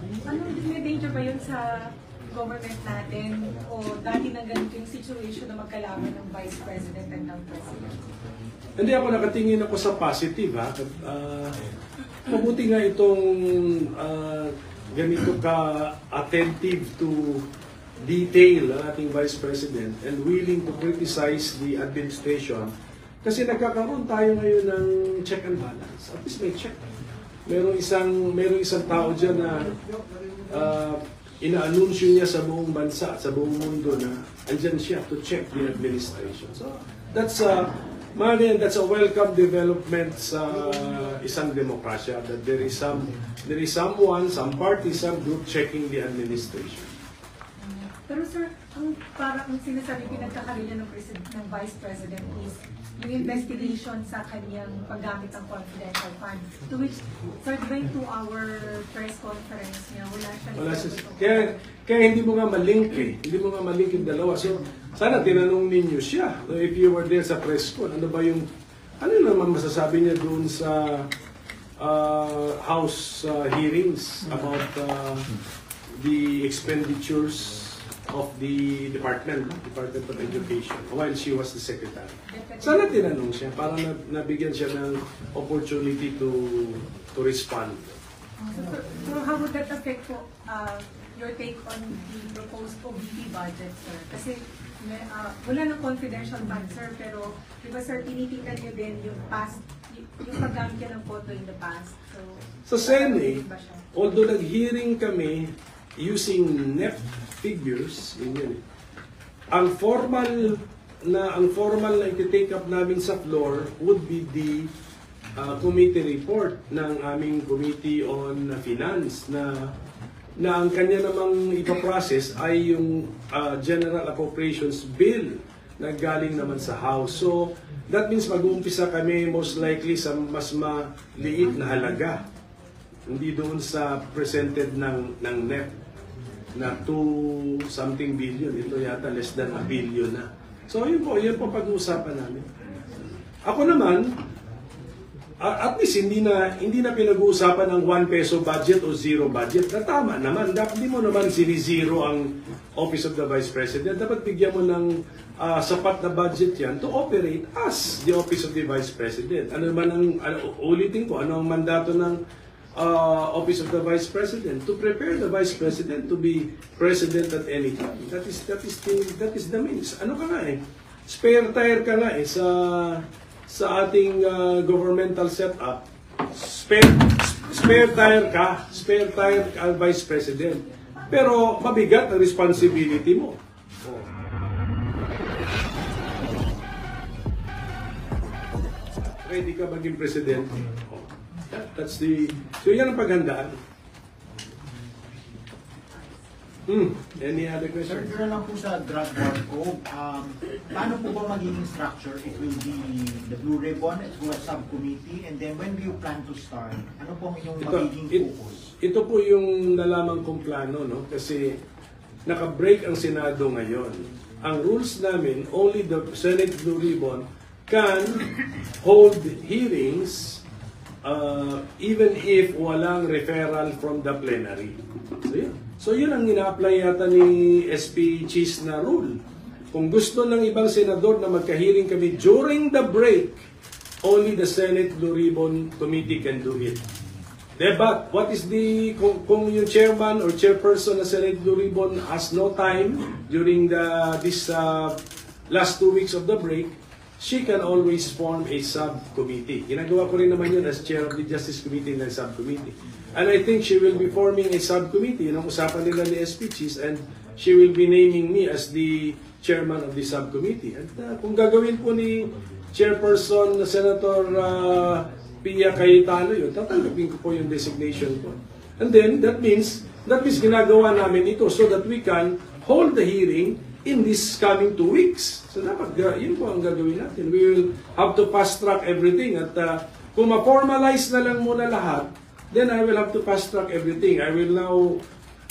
Ano, may danger ba yun sa government natin o dati na ganito yung situation na magkalaban ng Vice President and ng President? Hindi ako nakatingin ako sa positive, ha. Mabuti nga itong ganito ka-attentive to detail ang ating Vice President and willing to criticize the administration kasi nagkakaroon tayo ngayon ng check and balance. At least may check. Merong isang tao dyan na ina-anunsyo niya sa buong bansa, sa buong mundo na andyan siya to check the administration. So that's a welcome development sa isang demokrasya that there is someone, some party, some group checking the administration. Pero sir, parang sinasabi pinagkakaroon ng Vice President is yung investigation sa kanyang paggamit ng confidential fund. To which, sir, during 2-hour press conference niya, wala siya. Kaya hindi mo nga malink Hindi mo nga malink yung dalawa. So, sana tinanong ninyo siya. If you were there sa press con, ano naman masasabi niya doon sa House hearings about the expenditures of the Department of Education while she was the secretary. Sana tinanong siya para nabigyan siya ng opportunity to respond. So how would that affect your take on the proposed OBP budget, sir? Kasi wala ng confidential fund, sir, pero di ba, sir, tinitingnan niyo din yung past, yung paggamit niya ng photo in the past. So, sa Senate, although nag-hearing kami using NEP figures, ang formal na i-take up namin sa floor would be the committee report ng aming Committee on Finance na ang kanya namang ipaprocess ay yung General Appropriations Bill na galing naman sa House. So that means mag-uumpisa kami most likely sa mas maliit na halaga, hindi doon sa presented ng NEP na 2 something billion. Ito yata less than a billion na. So yun po pag-uusapan namin. Ako naman, at least hindi na pinag-uusapan ng 1 peso budget o 0 budget. Na tama naman. Dapat di mo naman sinizero ang Office of the Vice President. Dapat bigyan mo ng sapat na budget yan to operate as the Office of the Vice President. Ano naman ulitin ko, ano ang mandato ng Office of the Vice President? To prepare the Vice President to be President at any time. That is the means. Ano ka nga spare tire ka nga sa ating governmental setup. Spare tire ka Vice President. Pero mabigat ang responsibility mo. Ready ka maging presidente? So yan ang paghandaan. Any other question? Sir, lang po sa drug war code, paano po ba magiging structure? It will be the Blue Ribbon, it will have subcommittee, and then when do you plan to start? Ano po yung magiging focus? Ito po yung nalaman kong plano, no? Kasi naka-break ang Senado ngayon. Ang rules namin, only the Senate Blue Ribbon can hold hearings even if walang referral from the plenary. So yun ang ina-apply yata ni SP Cheese na rule. Kung gusto ng ibang senador na magka-hearing kami during the break, only the Senate Blue Ribbon Committee can do it. But what is kung yung chairman or chairperson ng Senate Blue Ribbon has no time during this last 2 weeks of the break, she can always form a subcommittee. Ginagawa ko rin naman yun as chair of the Justice Committee ng subcommittee. And I think she will be forming a subcommittee. Yun ang usapan nila ni SP Cheese, and she will be naming me as the chairman of the subcommittee. At kung gagawin po ni Chairperson Senator Pia Cayetano yun, tatanggapin ko po yung designation ko. And then, that means ginagawa namin ito so that we can hold the hearing in this coming 2 weeks. So dapat yun po ang gagawin natin. We will have to fast track everything. At kung ma-formalize na lang muna lahat, then I will have to fast track everything. I will now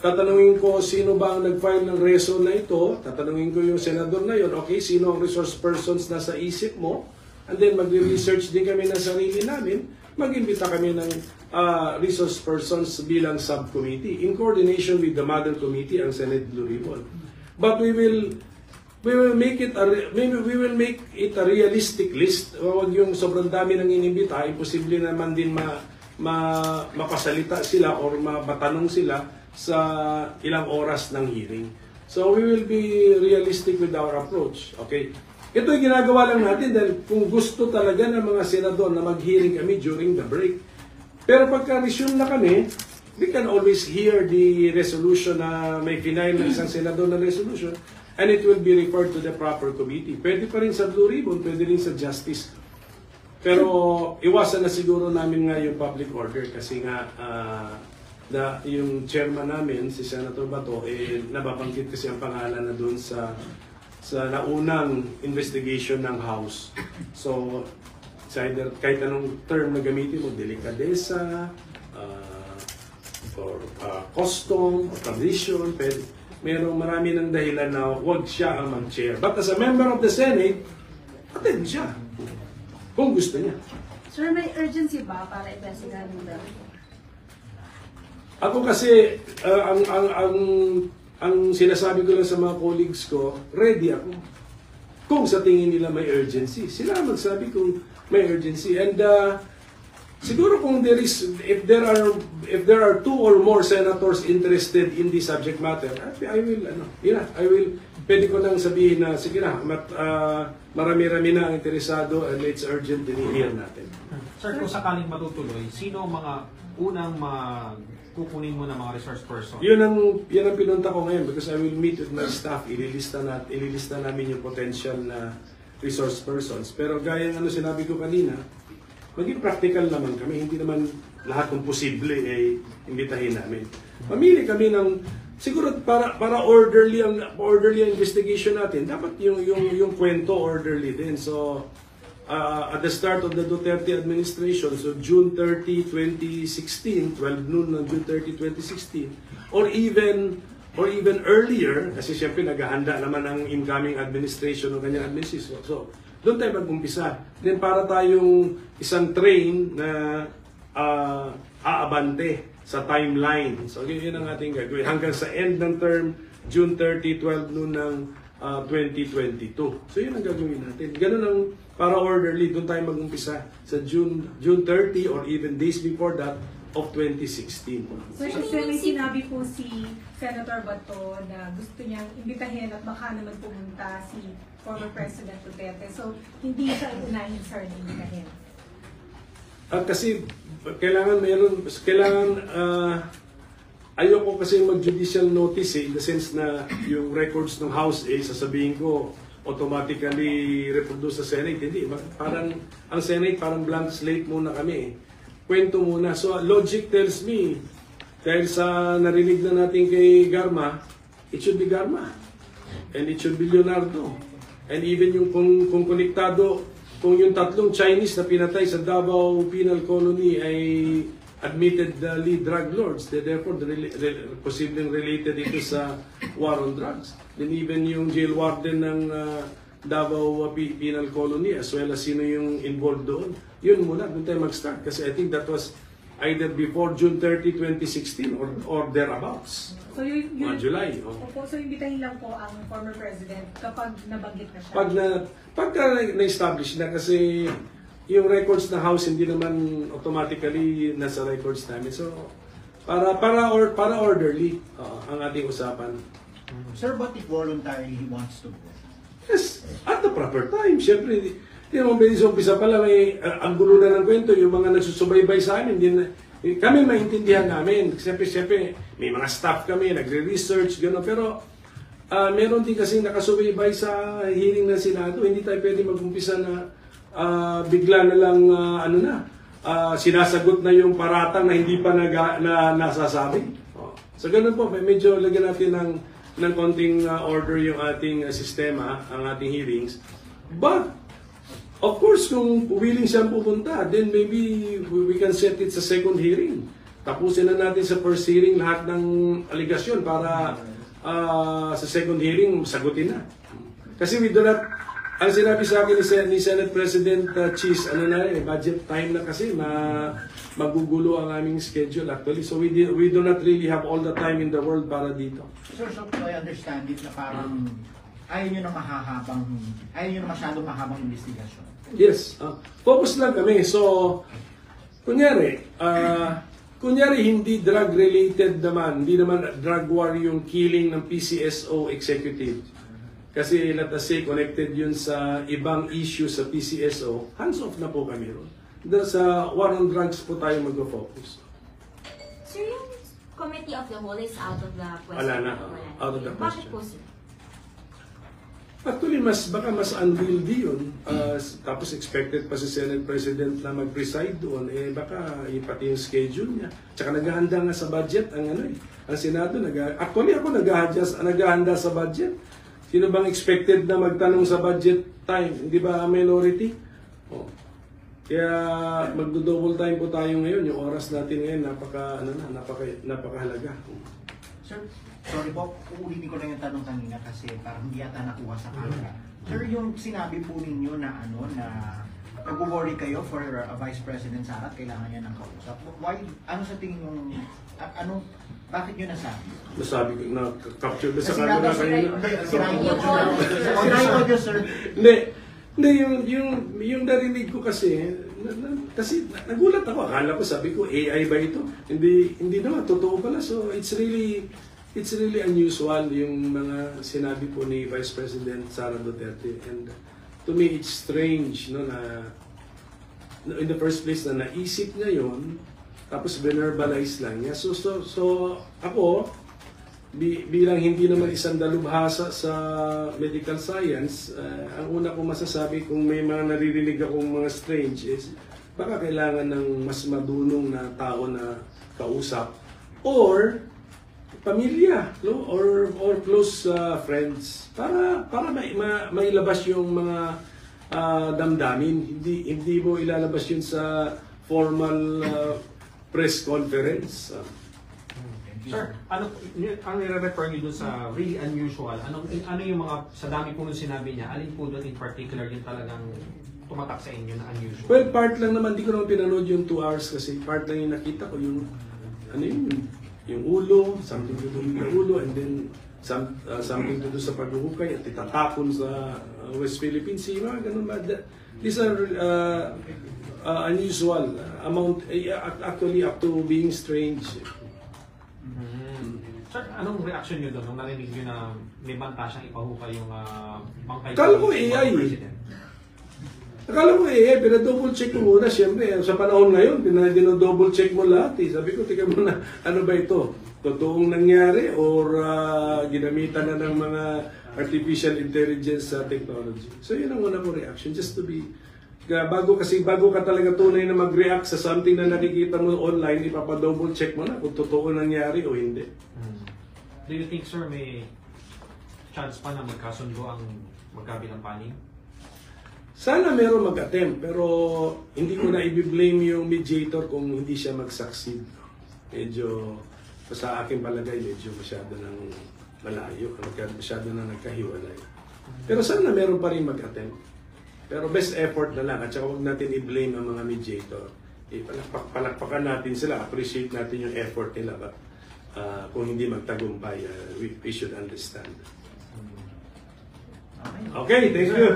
tatanungin ko sino ba ang nag-file ng reso na ito. Tatanungin ko yung senador na yun. Okay, sino ang resource persons na sa isip mo? And then magre-research din kami ng sarili namin. Mag-imbita kami ng resource persons bilang subcommittee in coordination with the mother committee, ang Senate Blue Ribbon. But we will make it a realistic list. Huwag yung sobrang dami ng inimbita, imposible naman din mapasalita sila or matanong sila sa ilang oras ng hearing. So we will be realistic with our approach. Okay? Ito ay ginagawa lang natin dahil kung gusto talaga ng mga senador na mag-hearing kami during the break. Pero pagka-resume na kami, we can always hear the resolution na may final ng isang senador na resolution and it will be referred to the proper committee. Pwede pa rin sa Blue Ribbon, pwede rin sa Justice. Pero iwasan na siguro namin nga yung public order kasi nga yung chairman namin, si Senator Bato, nababanggit kasi ang pangalan na doon sa naunang investigation ng House. So, either kahit anong term na gamitin mo, delikadesa, or custom, or tradition, merong marami ng dahilan na huwag siya ang mag-chair. But as a member of the Senate, attend siya. Kung gusto niya. Sir, may urgency ba para i-investigahan mo ba? Ako kasi, ang sinasabi ko lang sa mga colleagues ko, ready ako. Kung sa tingin nila may urgency, sila magsabi kung may urgency. And siguro kung if there are two or more senators interested in this subject matter, I will, pwede ko nang sabihin na, sige na, marami-rami na ang interesado and it's urgent din i-hear natin. Sir, kung sakaling matutuloy, sino ang mga unang kukunin mo ng mga resource person? Yan ang pinunta ko ngayon because I will meet with my staff. Ililista namin yung potential na resource persons. Pero gaya ng sinabi ko kanina, maging practical naman kami. Hindi naman lahat ng posible imbitahin namin. Mamili kami ng siguro para orderly ang investigation natin. Dapat yung kwento orderly din. So at the start of the Duterte administration, so June 30, 2016, 12 noon ng June 30, 2016, or even earlier, kasi siyempre naghahanda naman ang incoming administration ng kanyang administration. So, doon tayo mag-umpisa. Then para tayong isang train na aabante sa timeline. So, yun ang ating gagawin. Hanggang sa end ng term, June 30, 12 noon ng 2022. So, yun ang gagawin natin. Ganun ang para orderly, doon tayo mag-umpisa sa June 30 or even days before that of 2016. So, may sinabi po si Senator Bato na gusto niyang imbitahin at baka naman pumunta si former President Duterte. So, hindi siya unahin, sir, na imbitahin. Kasi kailangan ayoko kasi mag-judicial notice in the sense na yung records ng House sasabihin ko automatically reproduce sa Senate. Hindi. Parang ang Senate parang blank slate muna kami. Kwento muna. So logic tells me dahil sa narinig na natin kay Garma, it should be Garma. And it should be Leonardo. And even yung kung konektado, kung yung tatlong Chinese na pinatay sa Davao Penal Colony ay admittedly drug lords, therefore posibleng related ito sa war on drugs. Then even yung jail warden ng Davao Penal Colony as well as sino yung involved doon, yun muna, doon tayo mag-start. Kasi I think that was either before June 30, 2016 or thereabouts. So yung July. Opo, so imbitahin lang po ang former president kapag nabanggit na siya. Pagka na-establish na kasi yung records ng House hindi naman automatically nasa records namin. So para orderly ang ating usapan. Sir, but if voluntarily he wants to go? Yes, at the proper time. Siyempre, hindi naman pwede sa umpisa pa lang ang gulo na ng kwento, yung mga nagsusubaybay sa amin, kami maintindihan namin. Siyempre, may mga staff kami, nagre-research, gano'n. Pero meron din kasi nakasubaybay sa hearing ng Senado. Hindi tayo pwede mag-umpisa na bigla na lang sinasagot na yung paratang na hindi pa nasasabi. So gano'n po, medyo lagyan natin ng konting order yung ating sistema, ang ating hearings. But, of course, kung willing siyang pupunta, then maybe we can set it sa second hearing. Tapusin na natin sa first hearing lahat ng aligasyon para sa second hearing sagutin na. Kasi we do not, ang sinabi sa akin ni Senate President Cheese, budget time na kasi, magugulo ang aming schedule actually. So we do not really have all the time in the world para dito. Sir, so I understand it na parang ayaw nyo na masyadong mahabang investigasyon. Yes, focus lang kami. So, kunyari hindi drug-related naman, hindi naman drug war yung killing ng PCSO executive. Kasi let us say, connected yun sa ibang issue sa PCSO, hands off na po kami ron. Sa war on drugs po tayo mag-focus. Sir, yung committee of the whole is out of the question. Wala na, out of the Bakit question. po, sir? Actually, baka mas unwieldy yun. Tapos expected pa si Senate President na mag-preside doon. Baka pati yung schedule niya. Tsaka naghahanda nga sa budget ang Senado. Actually, ako naghahanda sa budget. Sino bang expected na magtanong sa budget time? Hindi ba minority? Kaya magdo-double time po tayo ngayon. Yung oras natin ngayon napakahalaga. Sir, sorry po, uulitin ko lang yung tanong kanina kasi parang hindi yata nakuha sa camera. Sir, yung sinabi po ninyo na nag-worry kayo for Vice President Sara at kailangan niya ng kausap. Why, ano sa tingin yung, bakit nyo nasabi? Nasabi ko na capture ko sa Kasi camera nasa kanina. audio, sir. Hindi, yung narinig ko kasi nagulat ako. Akala ko, sabi ko, AI ba ito? Hindi naman, totoo pala. So it's really unusual yung mga sinabi po ni Vice President Sara Duterte. And to me, it's strange na in the first place na naisip niya yun, tapos verbalize lang niya. So ako, bilang hindi naman isang dalubhasa sa medical science, ang una kong masasabi kung may mga naririnig akong mga strange is baka kailangan ng mas madunong na tao na kausap or pamilya, no? or close friends para mailabas yung mga damdamin. Hindi mo ilalabas yun sa formal press conference. Sir, ano nire-refer niyo dun sa really unusual? Ano yung mga, sa dami po nung sinabi niya, alin po doon in particular yung talagang tumatak sa inyo na unusual? Well, part lang naman, di ko naman pinanood yung 2 hours kasi part lang yung nakita ko, yung yung ulo, something to do with the ulo, and then something to do sa paghuhukay at itatapon sa West Philippine Sea, mga ganun ba? These are unusual amount, actually up to being strange. Sir, anong reaction niyo doon nung narinig niyo na may banta siyang ipahukay yung bangkay Akala ko ng AI. President? Akala ko pero double check ko muna. Siyempre, sa panahon ngayon, dino-double check mo lahat. Sabi ko, tika muna, ano ba ito? Totoong nangyari or ginamitan na ng mga artificial intelligence technology? So yun ang una ko reaction, just to be bago ka talaga tunay na mag-react sa something na nakikita mo online, ipapa-double check mo na kung totoo nangyari o hindi. Do you think, sir, may chance pa na magkasundo ang magkabilang panig? Sana meron mag-attempt, pero hindi ko na i-blame yung mediator kung hindi siya mag-succeed. Medyo, sa aking palagay, medyo masyado nang malayo, masyado nang nagkahiwalay. Pero sana meron pa rin mag-attempt. Pero best effort na lang, at saka huwag natin i-blame ang mga mediator. Palakpakan natin sila, appreciate natin yung effort nila. But kung hindi magtagumpay, we should understand. Okay, thank you.